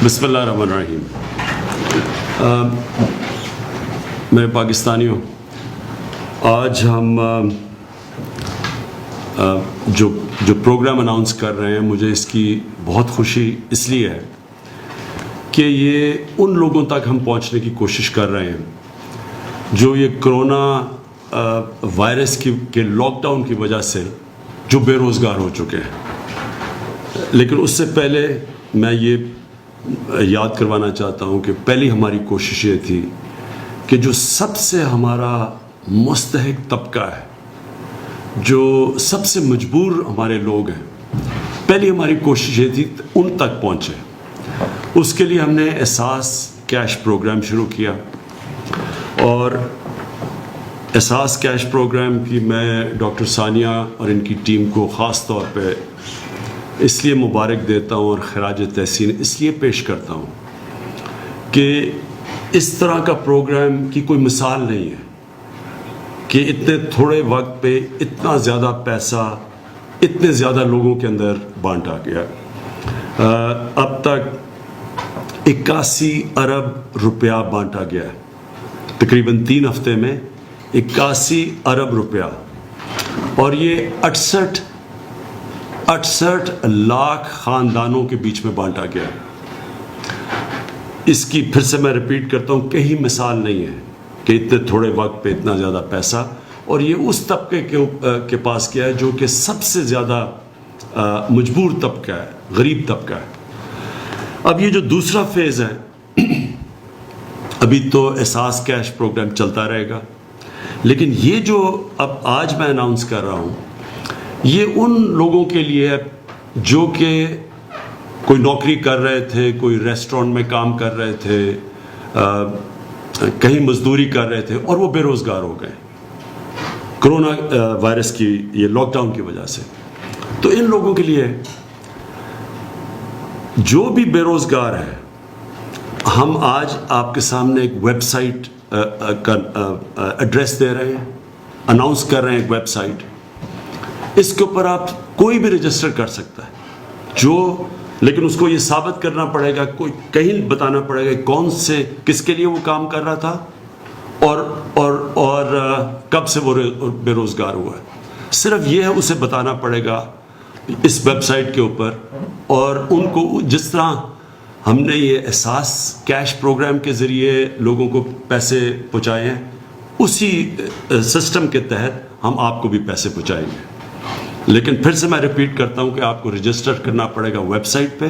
بسم اللہ الرحمن الرحیم. میرے پاکستانیوں، آج ہم جو پروگرام اناؤنس کر رہے ہیں، مجھے اس کی بہت خوشی اس لیے ہے کہ یہ ان لوگوں تک ہم پہنچنے کی کوشش کر رہے ہیں جو یہ کرونا وائرس کے لاک ڈاؤن کی وجہ سے جو بے روزگار ہو چکے ہیں. لیکن اس سے پہلے میں یہ یاد کروانا چاہتا ہوں کہ پہلی ہماری کوشش یہ تھی کہ جو سب سے ہمارا مستحق طبقہ ہے، جو سب سے مجبور ہمارے لوگ ہیں، پہلی ہماری کوشش یہ تھی ان تک پہنچے. اس کے لیے ہم نے احساس کیش پروگرام شروع کیا، اور احساس کیش پروگرام کی میں ڈاکٹر ثانیہ اور ان کی ٹیم کو خاص طور پہ اس لیے مبارک دیتا ہوں اور خراج تحسین اس لیے پیش کرتا ہوں کہ اس طرح کا پروگرام کی کوئی مثال نہیں ہے کہ اتنے تھوڑے وقت پہ اتنا زیادہ پیسہ اتنے زیادہ لوگوں کے اندر بانٹا گیا. اب تک 81 ارب روپیہ بانٹا گیا ہے، تقریباً 3 ہفتے میں 81 ارب روپیہ، اور یہ 68 لاکھ خاندانوں کے بیچ میں بانٹا گیا. اس کی پھر سے میں ریپیٹ کرتا ہوں، کہیں مثال نہیں ہے کہ اتنے تھوڑے وقت پہ اتنا زیادہ پیسہ، اور یہ اس طبقے کے پاس کیا ہے جو کہ سب سے زیادہ مجبور طبقہ ہے، غریب طبقہ ہے. اب یہ جو دوسرا فیز ہے، ابھی تو احساس کیش پروگرام چلتا رہے گا، لیکن یہ جو اب آج میں اناؤنس کر رہا ہوں، یہ ان لوگوں کے لیے ہے جو کہ کوئی نوکری کر رہے تھے، کوئی ریسٹورنٹ میں کام کر رہے تھے، کہیں مزدوری کر رہے تھے، اور وہ بے روزگار ہو گئے کرونا وائرس کی یہ لاک ڈاؤن کی وجہ سے. تو ان لوگوں کے لیے جو بھی بے روزگار ہے، ہم آج آپ کے سامنے ایک ویب سائٹ کا ایڈریس دے رہے ہیں، اناؤنس کر رہے ہیں ایک ویب سائٹ. اس کے اوپر آپ کوئی بھی رجسٹر کر سکتا ہے، لیکن اس کو یہ ثابت کرنا پڑے گا، کوئی کہیں بتانا پڑے گا کون سے کس کے لیے وہ کام کر رہا تھا اور کب سے وہ بے روزگار ہوا ہے. صرف یہ ہے، اسے بتانا پڑے گا اس ویب سائٹ کے اوپر. اور ان کو جس طرح ہم نے یہ احساس کیش پروگرام کے ذریعے لوگوں کو پیسے پہنچائے ہیں، اسی سسٹم کے تحت ہم آپ کو بھی پیسے پہنچائیں گے. لیکن پھر سے میں ریپیٹ کرتا ہوں کہ آپ کو رجسٹر کرنا پڑے گا ویب سائٹ پہ.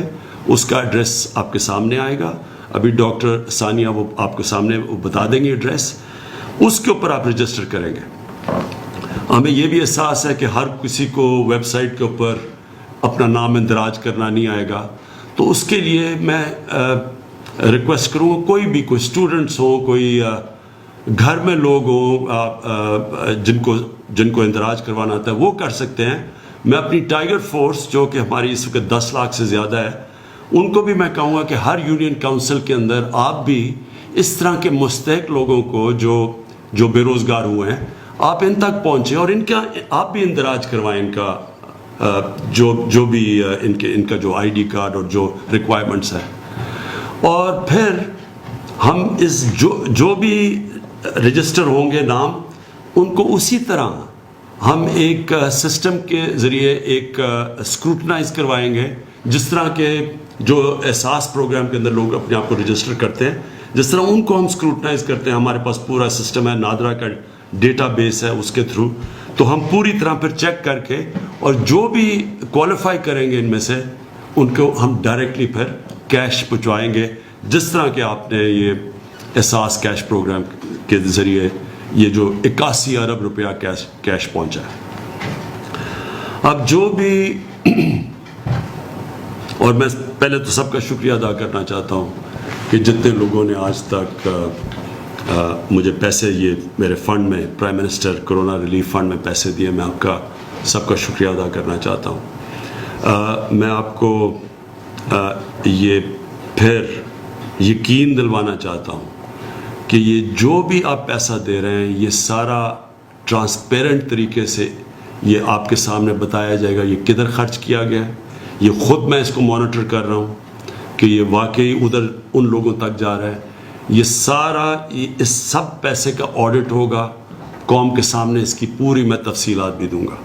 اس کا ایڈریس آپ کے سامنے آئے گا، ابھی ڈاکٹر ثانیہ وہ آپ کے سامنے وہ بتا دیں گے ایڈریس. اس کے اوپر آپ رجسٹر کریں گے. ہمیں یہ بھی احساس ہے کہ ہر کسی کو ویب سائٹ کے اوپر اپنا نام اندراج کرنا نہیں آئے گا، تو اس کے لیے میں ریکویسٹ کروں گا، کوئی اسٹوڈنٹس ہوں، کوئی گھر میں لوگ ہوں جن کو اندراج کروانا آتا ہے، وہ کر سکتے ہیں. میں اپنی ٹائیگر فورس جو کہ ہماری اس وقت 10 لاکھ سے زیادہ ہے، ان کو بھی میں کہوں گا کہ ہر یونین کونسل کے اندر آپ بھی اس طرح کے مستحق لوگوں کو جو بے روزگار ہوئے ہیں، آپ ان تک پہنچیں اور آپ بھی اندراج کروائیں ان کا جو بھی ان کا جو آئی ڈی کارڈ اور جو ریکوائرمنٹس ہے. اور پھر ہم جو بھی رجسٹر ہوں گے نام، ان کو اسی طرح ہم ایک سسٹم کے ذریعے ایک اسکروٹنائز کروائیں گے، جس طرح کے جو احساس پروگرام کے اندر لوگ اپنے آپ کو رجسٹر کرتے ہیں، جس طرح ان کو ہم اسکروٹنائز کرتے ہیں. ہمارے پاس پورا سسٹم ہے، نادرا کا ڈیٹا بیس ہے، اس کے تھرو تو ہم پوری طرح پھر چیک کر کے، اور جو بھی کوالیفائی کریں گے ان میں سے، ان کو ہم ڈائریکٹلی پھر کیش پہنچوائیں گے، جس طرح کہ آپ نے یہ احساس کیش پروگرام کے ذریعے یہ جو 81 ارب روپیہ کیش پہنچا ہے. اب جو بھی اور میں پہلے تو سب کا شکریہ ادا کرنا چاہتا ہوں کہ جتنے لوگوں نے آج تک مجھے پیسے یہ میرے فنڈ میں، prime minister corona relief fund میں پیسے دیے، میں آپ کا سب کا شکریہ ادا کرنا چاہتا ہوں. میں آپ کو یہ پھر یقین دلوانا چاہتا ہوں کہ یہ جو بھی آپ پیسہ دے رہے ہیں، یہ سارا ٹرانسپیرنٹ طریقے سے یہ آپ کے سامنے بتایا جائے گا، یہ کدھر خرچ کیا گیا ہے. یہ خود میں اس کو مانیٹر کر رہا ہوں. کہ یہ واقعی ادھر ان لوگوں تک جا رہا ہے. یہ سارا اس سب پیسے کا آڈٹ ہوگا قوم کے سامنے. اس کی پوری میں تفصیلات بھی دوں گا.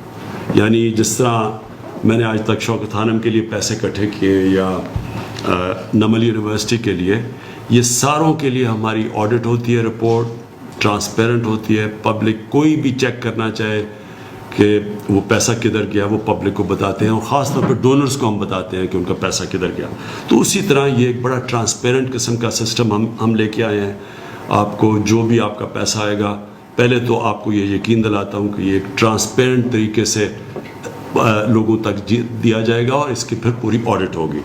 یعنی جس طرح میں نے آج تک شوکت خانم کے لیے پیسے اکٹھے کیے یا نمل یونیورسٹی کے لیے، یہ ساروں کے لیے ہماری آڈٹ ہوتی ہے، رپورٹ ٹرانسپیرنٹ ہوتی ہے. پبلک کوئی بھی چیک کرنا چاہے کہ وہ پیسہ کدھر گیا وہ پبلک کو بتاتے ہیں، اور خاص طور پہ ڈونرز کو ہم بتاتے ہیں کہ ان کا پیسہ کدھر گیا. تو اسی طرح یہ ایک بڑا ٹرانسپیرنٹ قسم کا سسٹم ہم لے کے آئے ہیں. آپ کو جو بھی آپ کا پیسہ آئے گا، پہلے تو آپ کو یہ یقین دلاتا ہوں کہ یہ ایک ٹرانسپیرنٹ طریقے سے لوگوں تک دیا جائے گا، اور اس کی پھر پوری آڈٹ ہوگی.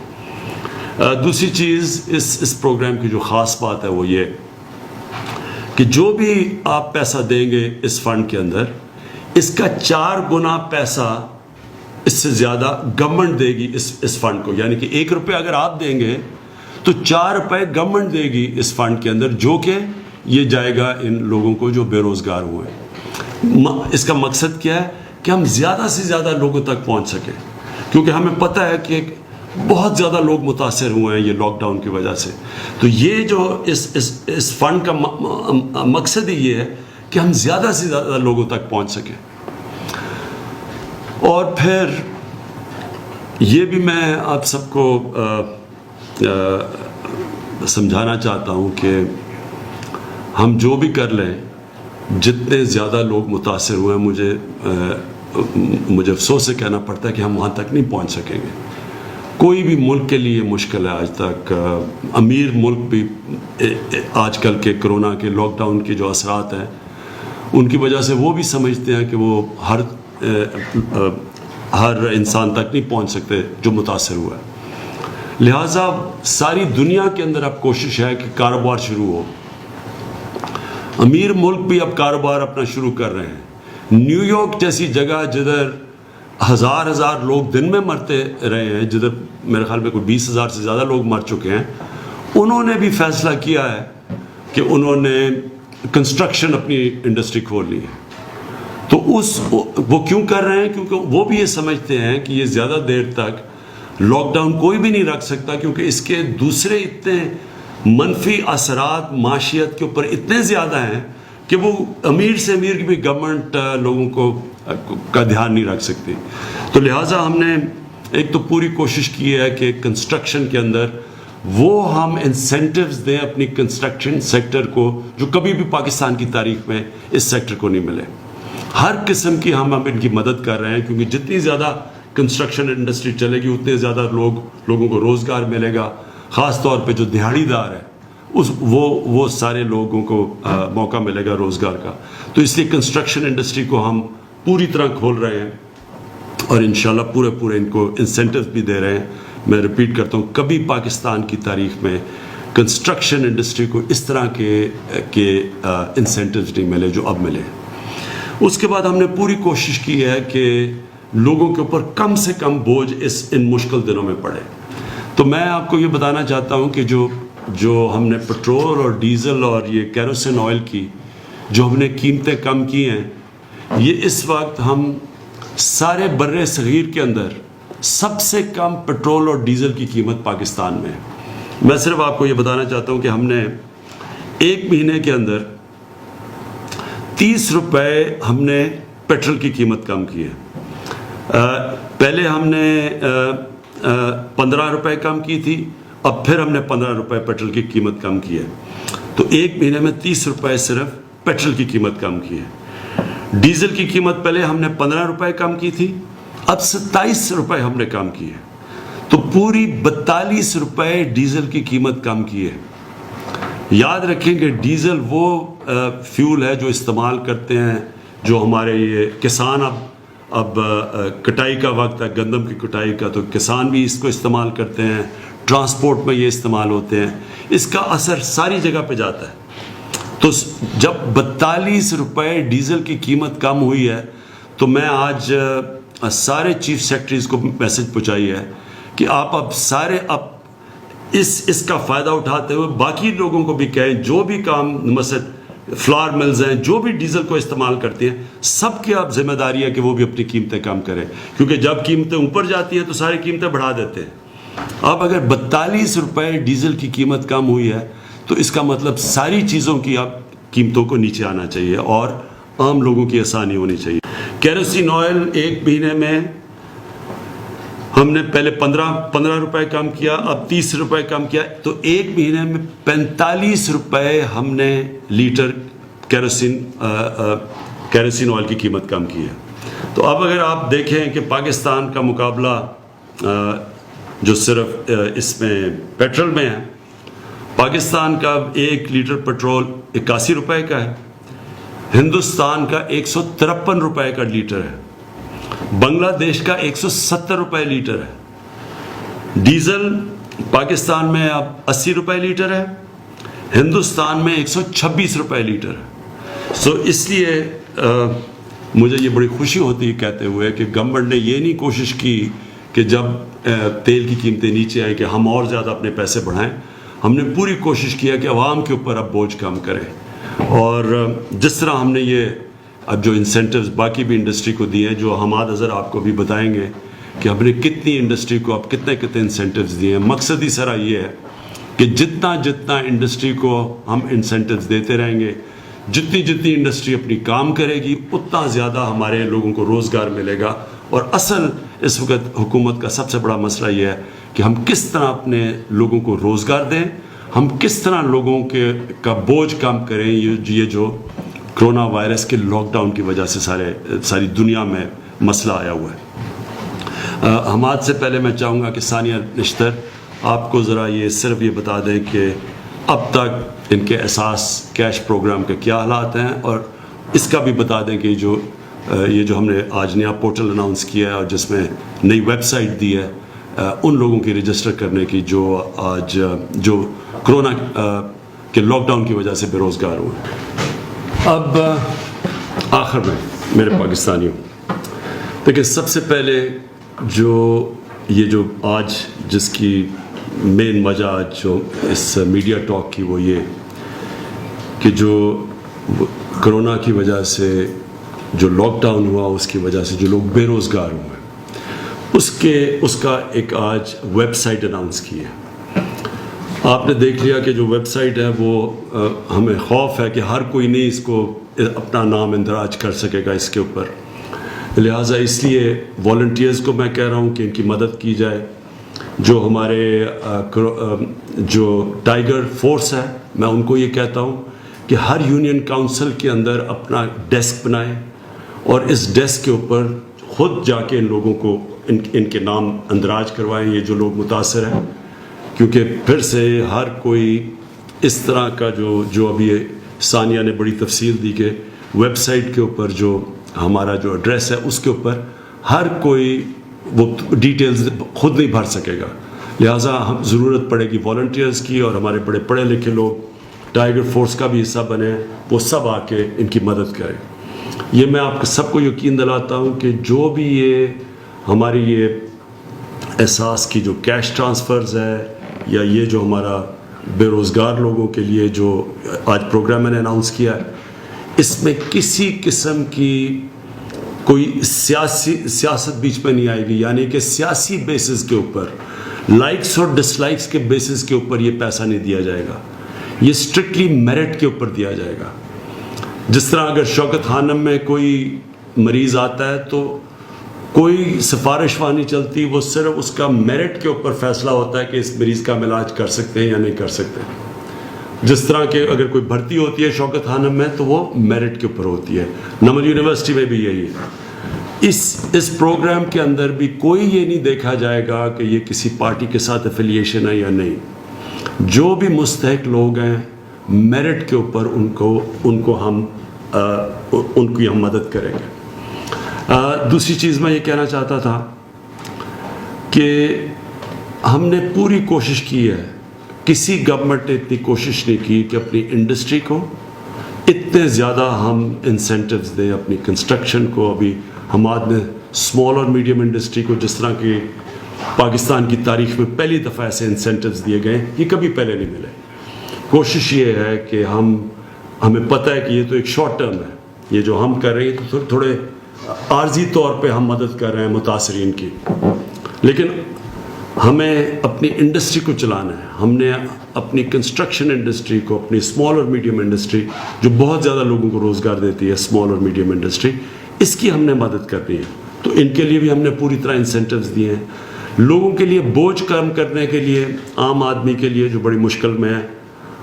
دوسری چیز اس پروگرام کی جو خاص بات ہے وہ یہ کہ جو بھی آپ پیسہ دیں گے اس فنڈ کے اندر، اس کا 4 گنا پیسہ اس سے زیادہ گورنمنٹ دے گی اس فنڈ کو. یعنی کہ 1 روپے اگر آپ دیں گے تو 4 روپے گورنمنٹ دے گی اس فنڈ کے اندر، جو کہ یہ جائے گا ان لوگوں کو جو بے روزگار ہوئے ہیں. اس کا مقصد کیا ہے کہ ہم زیادہ سے زیادہ لوگوں تک پہنچ سکیں، کیونکہ ہمیں پتہ ہے کہ بہت زیادہ لوگ متاثر ہوئے ہیں یہ لاک ڈاؤن کی وجہ سے. تو یہ جو اس فنڈ کا مقصد ہی یہ ہے کہ ہم زیادہ سے زیادہ لوگوں تک پہنچ سکیں. اور پھر یہ بھی میں آپ سب کو سمجھانا چاہتا ہوں کہ ہم جو بھی کر لیں، جتنے زیادہ لوگ متاثر ہوئے ہیں، مجھے افسوس سے کہنا پڑتا ہے کہ ہم وہاں تک نہیں پہنچ سکیں گے. کوئی بھی ملک کے لیے مشکل ہے آج تک. امیر ملک بھی آج کل کے کرونا کے لاک ڈاؤن کے جو اثرات ہیں ان کی وجہ سے وہ بھی سمجھتے ہیں کہ وہ ہر انسان تک نہیں پہنچ سکتے جو متاثر ہوا ہے. لہٰذا ساری دنیا کے اندر اب کوشش ہے کہ کاروبار شروع ہو. امیر ملک بھی اب کاروبار اپنا شروع کر رہے ہیں. نیو یارک جیسی جگہ جدھر ہزار لوگ دن میں مرتے رہے ہیں، جدھر میرے خیال میں کوئی 20,000 سے زیادہ لوگ مر چکے ہیں، انہوں نے بھی فیصلہ کیا ہے کہ انہوں نے کنسٹرکشن اپنی انڈسٹری کھول لی ہے. تو وہ کیوں کر رہے ہیں؟ کیونکہ وہ بھی یہ سمجھتے ہیں کہ یہ زیادہ دیر تک لاک ڈاؤن کوئی بھی نہیں رکھ سکتا، کیونکہ اس کے دوسرے اتنے منفی اثرات معاشیت کے اوپر اتنے زیادہ ہیں کہ وہ امیر سے امیر کی بھی گورنمنٹ لوگوں کا دھیان نہیں رکھ سکتی. تو لہٰذا ہم نے ایک تو پوری کوشش کی ہے کہ کنسٹرکشن کے اندر وہ ہم انسینٹیوز دیں اپنی کنسٹرکشن سیکٹر کو، جو کبھی بھی پاکستان کی تاریخ میں اس سیکٹر کو نہیں ملے. ہر قسم کی ہم ان کی مدد کر رہے ہیں، کیونکہ جتنی زیادہ کنسٹرکشن انڈسٹری چلے گی اتنے زیادہ لوگوں کو روزگار ملے گا. خاص طور پہ جو دہاڑی دار ہے وہ سارے لوگوں کو موقع ملے گا روزگار کا. تو اس لیے کنسٹرکشن انڈسٹری کو ہم پوری طرح کھول رہے ہیں، اور انشاءاللہ پورے ان کو انسینٹیوز بھی دے رہے ہیں. میں ریپیٹ کرتا ہوں، کبھی پاکستان کی تاریخ میں کنسٹرکشن انڈسٹری کو اس طرح کے انسینٹیوز نہیں ملے جو اب ملے. اس کے بعد ہم نے پوری کوشش کی ہے کہ لوگوں کے اوپر کم سے کم بوجھ ان مشکل دنوں میں پڑے. تو میں آپ کو یہ بتانا چاہتا ہوں کہ جو ہم نے پٹرول اور ڈیزل اور یہ کیروسین آئل کی جو ہم نے قیمتیں کم کی ہیں، یہ اس وقت ہم سارے بر صغیر کے اندر سب سے کم پٹرول اور ڈیزل کی قیمت پاکستان میں ہے. میں صرف آپ کو یہ بتانا چاہتا ہوں کہ ہم نے 1 مہینے کے اندر 30 روپے ہم نے پیٹرول کی قیمت کم کی ہے. پہلے ہم نے 15 روپے کم کی تھی، اب پھر ہم نے 15 روپے پیٹرول کی قیمت کم کی ہے. تو 1 مہینے میں 30 روپے صرف پیٹرول کی قیمت کم کی ہے. ڈیزل کی قیمت پہلے ہم نے 15 روپے کم کی تھی، اب 27 روپے ہم نے کم کی ہے. تو پوری 42 روپے ڈیزل کی قیمت کم کی ہے. یاد رکھیں کہ ڈیزل وہ فیول ہے جو استعمال کرتے ہیں جو ہمارے یہ کسان اب کٹائی کا وقت ہے، گندم کی کٹائی کا، تو کسان بھی اس کو استعمال کرتے ہیں، ٹرانسپورٹ میں یہ استعمال ہوتے ہیں. اس کا اثر ساری جگہ پہ جاتا ہے. تو جب 42 روپے ڈیزل کی قیمت کم ہوئی ہے تو میں آج سارے چیف سیکرٹریز کو میسج پہنچائی ہے کہ آپ اب اس کا فائدہ اٹھاتے ہوئے باقی لوگوں کو بھی کہیں، جو بھی کام مثلا فلاور ملز ہیں جو بھی ڈیزل کو استعمال کرتے ہیں، سب کی اب ذمہ داری ہے کہ وہ بھی اپنی قیمتیں کم کریں، کیونکہ جب قیمتیں اوپر جاتی ہیں تو ساری قیمتیں بڑھا دیتے ہیں. اب اگر 42 روپے ڈیزل کی قیمت کم ہوئی ہے تو اس کا مطلب ساری چیزوں کی اب قیمتوں کو نیچے آنا چاہیے اور عام لوگوں کی آسانی ہونی چاہیے. کیروسین آئل ایک مہینے میں ہم نے پہلے 15 روپے کم کیا, اب 30 روپے کم کیا, تو ایک مہینے میں 45 روپے ہم نے لیٹر کیروسین آئل کی قیمت کم کی ہے. تو اب اگر آپ دیکھیں کہ پاکستان کا مقابلہ جو صرف اس میں پیٹرول میں ہے, پاکستان کا 1 لیٹر پیٹرول 81 روپے کا ہے, ہندوستان کا 153 روپے کا لیٹر ہے, بنگلہ دیش کا 170 روپے لیٹر ہے. ڈیزل پاکستان میں اب 80 روپے لیٹر ہے, ہندوستان میں 126 روپے لیٹر ہے. سو اس لیے مجھے یہ بڑی خوشی ہوتی ہے کہتے ہوئے کہ گورنمنٹ نے یہ نہیں کوشش کی کہ جب تیل کی قیمتیں نیچے آئیں کہ ہم اور زیادہ اپنے پیسے بڑھائیں. ہم نے پوری کوشش کیا کہ عوام کے اوپر اب بوجھ کم کریں, اور جس طرح ہم نے یہ اب جو انسینٹیوز باقی بھی انڈسٹری کو دیے ہیں, جو حماد اظہر آپ کو بھی بتائیں گے کہ ہم نے کتنی انڈسٹری کو اب کتنے انسینٹیوز دیے ہیں. مقصد ہی سارا یہ ہے کہ جتنا انڈسٹری کو ہم انسینٹیوز دیتے رہیں گے, جتنی انڈسٹری اپنی کام کرے گی, اتنا زیادہ ہمارے لوگوں کو روزگار ملے گا. اور اصل اس وقت حکومت کا سب سے بڑا مسئلہ یہ ہے کہ ہم کس طرح اپنے لوگوں کو روزگار دیں, ہم کس طرح لوگوں کا بوجھ کم کریں. یہ جو کرونا وائرس کے لاک ڈاؤن کی وجہ سے ساری دنیا میں مسئلہ آیا ہوا ہے. حماد سے پہلے میں چاہوں گا کہ ثانیہ نشتر آپ کو ذرا صرف یہ بتا دیں کہ اب تک ان کے اساس کیش پروگرام کے کیا حالات ہیں, اور اس کا بھی بتا دیں کہ یہ جو ہم نے آج نیا پورٹل اناؤنس کیا ہے اور جس میں نئی ویب سائٹ دی ہے ان لوگوں کی رجسٹر کرنے کی جو آج جو کرونا کے لاک ڈاؤن کی وجہ سے بے روزگار ہوئے. اب آخر میں میرے پاکستانیوں دیکھیں, سب سے پہلے جو آج جس کی مین وجہ جو اس میڈیا ٹاک کی وہ یہ کہ جو کرونا کی وجہ سے جو لاک ڈاؤن ہوا, اس کی وجہ سے جو لوگ بے روزگار ہوئے, اس کا ایک آج ویب سائٹ اناؤنس کی ہے. آپ نے دیکھ لیا کہ جو ویب سائٹ ہے وہ ہمیں خوف ہے کہ ہر کوئی نہیں اس کو اپنا نام اندراج کر سکے گا اس کے اوپر, لہٰذا اس لیے والنٹیئرز کو میں کہہ رہا ہوں کہ ان کی مدد کی جائے. جو ہمارے جو ٹائیگر فورس ہے, میں ان کو یہ کہتا ہوں کہ ہر یونین کاؤنسل کے اندر اپنا ڈیسک بنائیں اور اس ڈیسک کے اوپر خود جا کے ان لوگوں کو ان کے نام اندراج کروائیں, یہ جو لوگ متاثر ہیں, کیونکہ پھر سے ہر کوئی اس طرح کا جو ابھی ثانیہ نے بڑی تفصیل دی کہ ویب سائٹ کے اوپر جو ہمارا جو ایڈریس ہے اس کے اوپر ہر کوئی وہ ڈیٹیلز خود نہیں بھر سکے گا, لہٰذا ہم ضرورت پڑے گی والنٹیئرز کی, اور ہمارے بڑے پڑھے لکھے لوگ ٹائیگر فورس کا بھی حصہ بنے, وہ سب آ کے ان کی مدد کریں. یہ میں آپ سب کو یقین دلاتا ہوں کہ جو بھی یہ ہماری یہ احساس کی جو کیش ٹرانسفرز ہے یا یہ جو ہمارا بے روزگار لوگوں کے لیے جو آج پروگرام میں نے اناؤنس کیا ہے, اس میں کسی قسم کی کوئی سیاست بیچ میں نہیں آئے گی. یعنی کہ سیاسی بیسس کے اوپر, لائکس اور ڈس لائکس کے بیسس کے اوپر یہ پیسہ نہیں دیا جائے گا, یہ اسٹرکٹلی میرٹ کے اوپر دیا جائے گا. جس طرح اگر شوکت خانم میں کوئی مریض آتا ہے تو کوئی سفارش وہاں نہیں چلتی, وہ صرف اس کا میرٹ کے اوپر فیصلہ ہوتا ہے کہ اس مریض کا ہم علاج کر سکتے ہیں یا نہیں کر سکتے. جس طرح کہ اگر کوئی بھرتی ہوتی ہے شوکت خانم میں تو وہ میرٹ کے اوپر ہوتی ہے. نمل یونیورسٹی میں بھی یہی ہے. اس پروگرام کے اندر بھی کوئی یہ نہیں دیکھا جائے گا کہ یہ کسی پارٹی کے ساتھ افیلیشن ہے یا نہیں. جو بھی مستحق لوگ ہیں میرٹ کے اوپر ان کو ہم ان کی ہم مدد کریں گے. دوسری چیز میں یہ کہنا چاہتا تھا کہ ہم نے پوری کوشش کی ہے, کسی گورنمنٹ نے اتنی کوشش نہیں کی کہ اپنی انڈسٹری کو اتنے زیادہ ہم انسینٹیوز دیں. اپنی کنسٹرکشن کو, ابھی حماد نے اسمال اور میڈیم انڈسٹری کو جس طرح کی پاکستان کی تاریخ میں پہلی دفعہ ایسے انسینٹیوز دیے گئے, یہ کبھی پہلے نہیں ملے. کوشش یہ ہے کہ ہمیں پتہ ہے کہ یہ تو ایک شارٹ ٹرم ہے, یہ جو ہم کر رہے ہیں تو تھوڑے عارضی طور پہ ہم مدد کر رہے ہیں متاثرین کی, لیکن ہمیں اپنی انڈسٹری کو چلانا ہے. ہم نے اپنی کنسٹرکشن انڈسٹری کو, اپنی اسمال اور میڈیم انڈسٹری جو بہت زیادہ لوگوں کو روزگار دیتی ہے, اسمال اور میڈیم انڈسٹری, اس کی ہم نے مدد کرنی ہے. تو ان کے لیے بھی ہم نے پوری طرح انسینٹیوز دیے ہیں. لوگوں کے لیے بوجھ کم کرنے کے لیے, عام آدمی کے لیے جو بڑی مشکل میں ہے,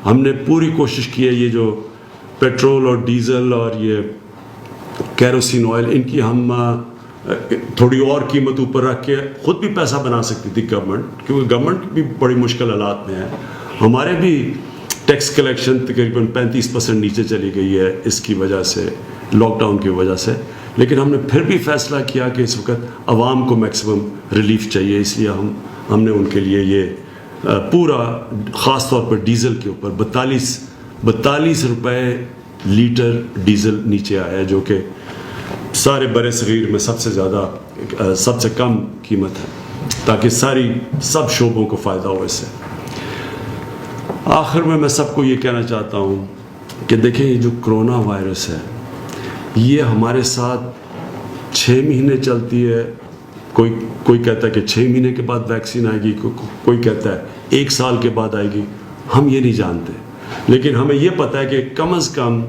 ہم نے پوری کوشش کی ہے. یہ جو پیٹرول اور ڈیزل اور یہ کیروسین آئل, ان کی ہم تھوڑی اور قیمت اوپر رکھ کے خود بھی پیسہ بنا سکتی تھی گورنمنٹ, کیونکہ گورنمنٹ بھی بڑی مشکل حالات میں ہے. ہمارے بھی ٹیکس کلیکشن تقریباً 35% نیچے چلی گئی ہے اس کی وجہ سے, لاک ڈاؤن کی وجہ سے. لیکن ہم نے پھر بھی فیصلہ کیا کہ اس وقت عوام کو میکسیمم ریلیف چاہیے, اس لیے ہم نے ان کے لیے یہ پورا, خاص طور پر ڈیزل کے اوپر 42 روپے لیٹر ڈیزل نیچے آیا ہے, جو کہ سارے برِ صغیر میں سب سے زیادہ, سب سے کم قیمت ہے, تاکہ سب شعبوں کو فائدہ ہو اس سے. آخر میں سب کو یہ کہنا چاہتا ہوں کہ دیکھیں, یہ جو کرونا وائرس ہے یہ ہمارے ساتھ 6 مہینے چلتی ہے. کوئی کہتا ہے کہ 6 مہینے کے بعد ویکسین آئے گی, کوئی کہتا ہے 1 سال کے بعد آئے گی. ہم یہ نہیں جانتے, لیکن ہمیں یہ پتہ ہے کہ کم از کم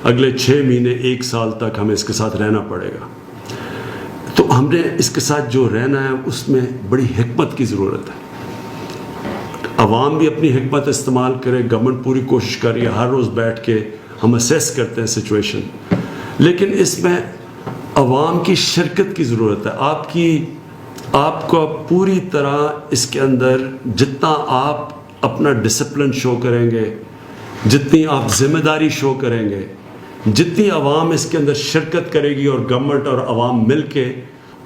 اگلے 6 مہینے 1 سال تک ہمیں اس کے ساتھ رہنا پڑے گا. تو ہم نے اس کے ساتھ جو رہنا ہے اس میں بڑی حکمت کی ضرورت ہے. عوام بھی اپنی حکمت استعمال کرے, گورنمنٹ پوری کوشش کر رہی ہے, ہر روز بیٹھ کے ہم اسیس کرتے ہیں سچویشن, لیکن اس میں عوام کی شرکت کی ضرورت ہے. آپ کو پوری طرح اس کے اندر جتنا آپ اپنا ڈسپلن شو کریں گے, جتنی آپ ذمہ داری شو کریں گے, جتنی عوام اس کے اندر شرکت کرے گی اور گورنمنٹ اور عوام مل کے,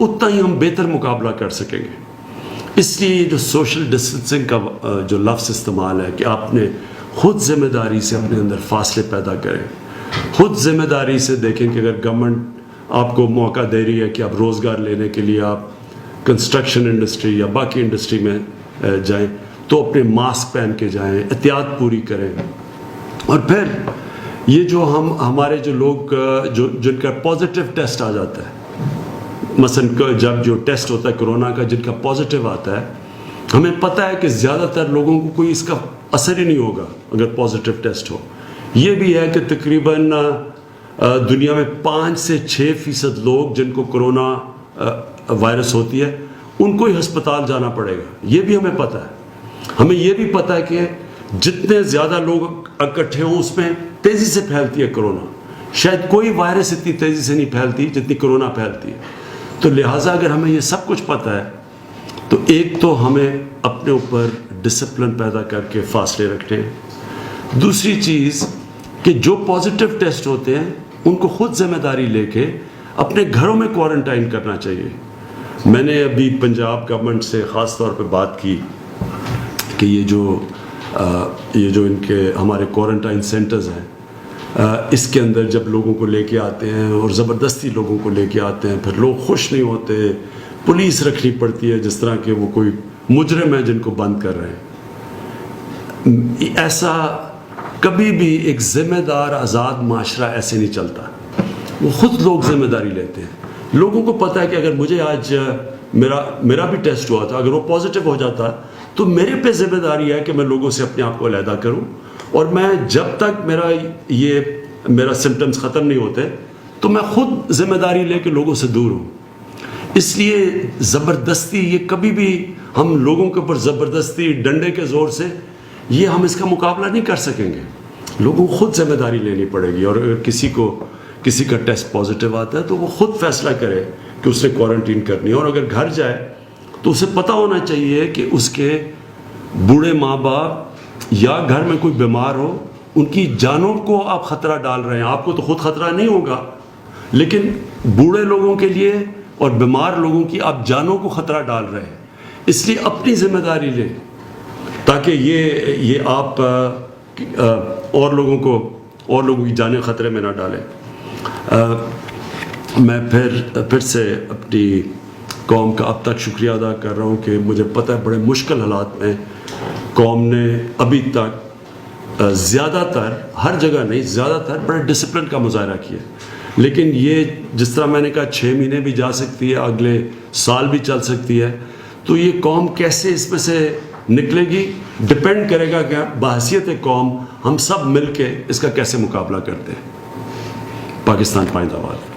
اتنا ہی ہم بہتر مقابلہ کر سکیں گے. اس لیے جو سوشل ڈسٹینسنگ کا جو لفظ استعمال ہے کہ آپ نے خود ذمہ داری سے اپنے اندر فاصلے پیدا کریں, خود ذمہ داری سے دیکھیں کہ اگر گورنمنٹ آپ کو موقع دے رہی ہے کہ آپ روزگار لینے کے لیے آپ کنسٹرکشن انڈسٹری یا باقی انڈسٹری میں جائیں, تو اپنے ماسک پہن کے جائیں, احتیاط پوری کریں. اور پھر یہ جو ہمارے جو لوگ جن کا پازیٹیو ٹیسٹ آ جاتا ہے, مثلا جب جو ٹیسٹ ہوتا ہے کرونا کا, جن کا پازیٹیو آتا ہے, ہمیں پتہ ہے کہ زیادہ تر لوگوں کو کوئی اس کا اثر ہی نہیں ہوگا اگر پازیٹیو ٹیسٹ ہو. یہ بھی ہے کہ تقریباً دنیا میں 5 سے 6% لوگ جن کو کرونا وائرس ہوتی ہے ان کو ہی ہسپتال جانا پڑے گا. یہ بھی ہمیں پتہ ہے. ہمیں یہ بھی پتہ ہے کہ جتنے زیادہ لوگ اکٹھے ہوں اس میں تیزی سے پھیلتی ہے کرونا. شاید کوئی وائرس اتنی تیزی سے نہیں پھیلتی جتنی کرونا پھیلتی ہے. تو لہٰذا اگر ہمیں یہ سب کچھ پتہ ہے تو ایک تو ہمیں اپنے اوپر ڈسپلن پیدا کر کے فاصلے رکھنے ہیں. دوسری چیز کہ جو پازیٹیو ٹیسٹ ہوتے ہیں ان کو خود ذمہ داری لے کے اپنے گھروں میں کوارنٹائن کرنا چاہیے. میں نے ابھی پنجاب گورنمنٹ سے خاص طور پہ بات کی کہ یہ جو ان کے ہمارے کوارنٹائن سینٹرز ہیں, اس کے اندر جب لوگوں کو لے کے آتے ہیں اور زبردستی لوگوں کو لے کے آتے ہیں, پھر لوگ خوش نہیں ہوتے, پولیس رکھنی پڑتی ہے جس طرح کہ وہ کوئی مجرم ہے جن کو بند کر رہے ہیں. ایسا کبھی بھی ایک ذمہ دار آزاد معاشرہ ایسے نہیں چلتا. وہ خود لوگ ذمہ داری لیتے ہیں. لوگوں کو پتہ ہے کہ اگر مجھے آج میرا بھی ٹیسٹ ہوا تھا, اگر وہ پازیٹیو ہو جاتا تو میرے پہ ذمہ داری ہے کہ میں لوگوں سے اپنے آپ کو علیحدہ کروں, اور میں جب تک میرا سمٹمز ختم نہیں ہوتے تو میں خود ذمہ داری لے کے لوگوں سے دور ہوں. اس لیے زبردستی یہ کبھی بھی ہم لوگوں کے اوپر زبردستی ڈنڈے کے زور سے یہ ہم اس کا مقابلہ نہیں کر سکیں گے. لوگوں کو خود ذمہ داری لینی پڑے گی. اور اگر کسی کا ٹیسٹ پازیٹیو آتا ہے تو وہ خود فیصلہ کرے کہ اس نے کوارنٹین کرنی ہے. اور اگر گھر جائے تو اسے پتہ ہونا چاہیے کہ اس کے بوڑھے ماں باپ یا گھر میں کوئی بیمار ہو, ان کی جانوں کو آپ خطرہ ڈال رہے ہیں. آپ کو تو خود خطرہ نہیں ہوگا, لیکن بوڑھے لوگوں کے لیے اور بیمار لوگوں کی آپ جانوں کو خطرہ ڈال رہے ہیں. اس لیے اپنی ذمہ داری لیں تاکہ یہ آپ اور لوگوں کی جانیں خطرے میں نہ ڈالیں. میں پھر سے اپنی قوم کا اب تک شکریہ ادا کر رہا ہوں کہ مجھے پتہ ہے بڑے مشکل حالات میں قوم نے ابھی تک زیادہ تر, ہر جگہ نہیں, زیادہ تر بڑے ڈسپلن کا مظاہرہ کیا. لیکن یہ جس طرح میں نے کہا 6 مہینے بھی جا سکتی ہے, اگلے سال بھی چل سکتی ہے, تو یہ قوم کیسے اس میں سے نکلے گی ڈپینڈ کرے گا کہ بحیثیت قوم ہم سب مل کے اس کا کیسے مقابلہ کرتے ہیں. پاکستان پائندہ باد.